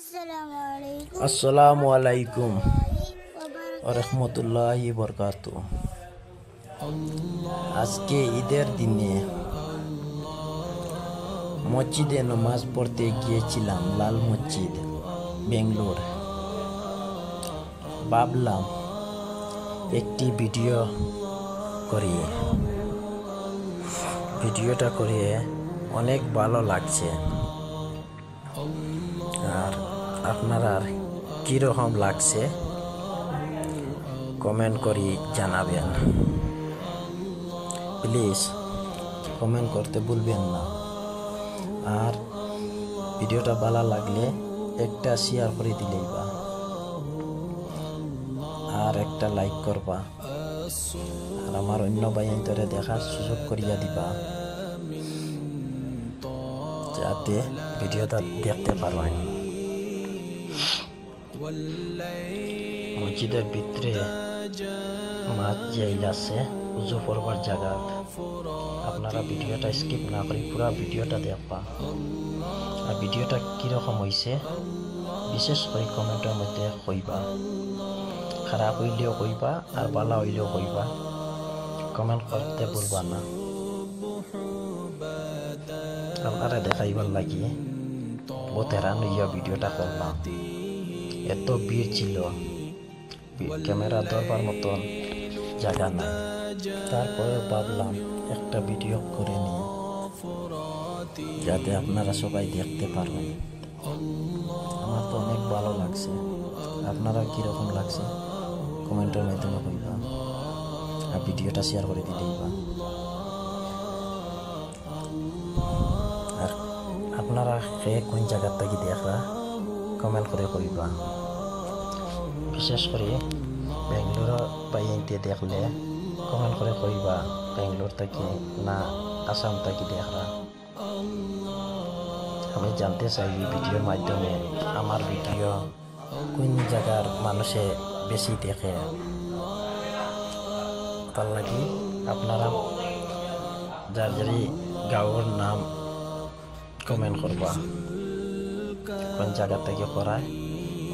আসসালামু আলাইকুম ওয়া রাহমাতুল্লাহি ওয়া বারাকাতুহু। আজকে ঈদের দিনে মসজিদে নামাজ পড়তে গিয়েছিলাম, লাল মসজিদ, বেঙ্গালুর। ভাবলাম একটি ভিডিওটা করে অনেক ভালো লাগছে। আর আপনারা কিরকম লাগছে কমেন্ট করে জানাবেন। প্লিজ কমেন্ট করতে ভুলবেন না। আর ভিডিওটা ভালো লাগলে একটা শেয়ার করে দিলেই বা, আর একটা লাইক করবা, আর আমার অন্য ভাইয়ের দেখার সুযোগ করিয়া দিবা, যাতে ভিডিওটা দেখতে পারবেন। মসজিদের ভিতরে মাছ জাইল আছে, উজু করবার জায়গা। আপনারা ভিডিওটা স্কিপ না করে পুরো ভিডিওটা দেখবা। আর ভিডিওটা কিরকম হয়েছে বিশেষ করে কমেন্টের মধ্যে কইবা। খারাপ হইলেও কইবা আর ভালো হইলেও কইবা, কমেন্ট করতে ভুলবা না। আপনারা দেখাইবার লাগি বহুত হেরান হইয়া ভিডিওটা করলাম। এত ভিড় ছিল, ক্যামেরা ধরবার মতন জায়গা নাই। তারপরে ভাবলাম একটা ভিডিও করে নিই, যাতে আপনারা সবাই দেখতে পারবেন। আমার তো অনেক ভালো লাগছে। আপনারা কিরকম লাগছে কমেন্টের মাধ্যমে কইবা, আর ভিডিওটা শেয়ার করে দিলেই বা। আর আপনারা কোন জায়গার থেকে দেখরা কমেন্ট করে কইবা। বিশেষ করে বেঙ্গালুরু বাইতে দেখলে কমেন্ট করে কইবা বেঙ্গালুরু থেকে না আসাম থেকে দেখরা। আমি জানতে চাই এই ভিডিওর মাধ্যমে আমার ভিডিও কোন জায়গার মানুষে বেশি দেখে। তার লাগি আপনারা যার যারি গাঁওর নাম কমেন্ট করবা, কোন জায়গা থেকে করায়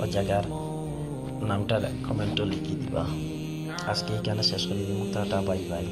ও জায়গার নামটা কমেন্টও লিখে দিবা। আজকে এখানে শেষ করে দিব। Tata, bye bye.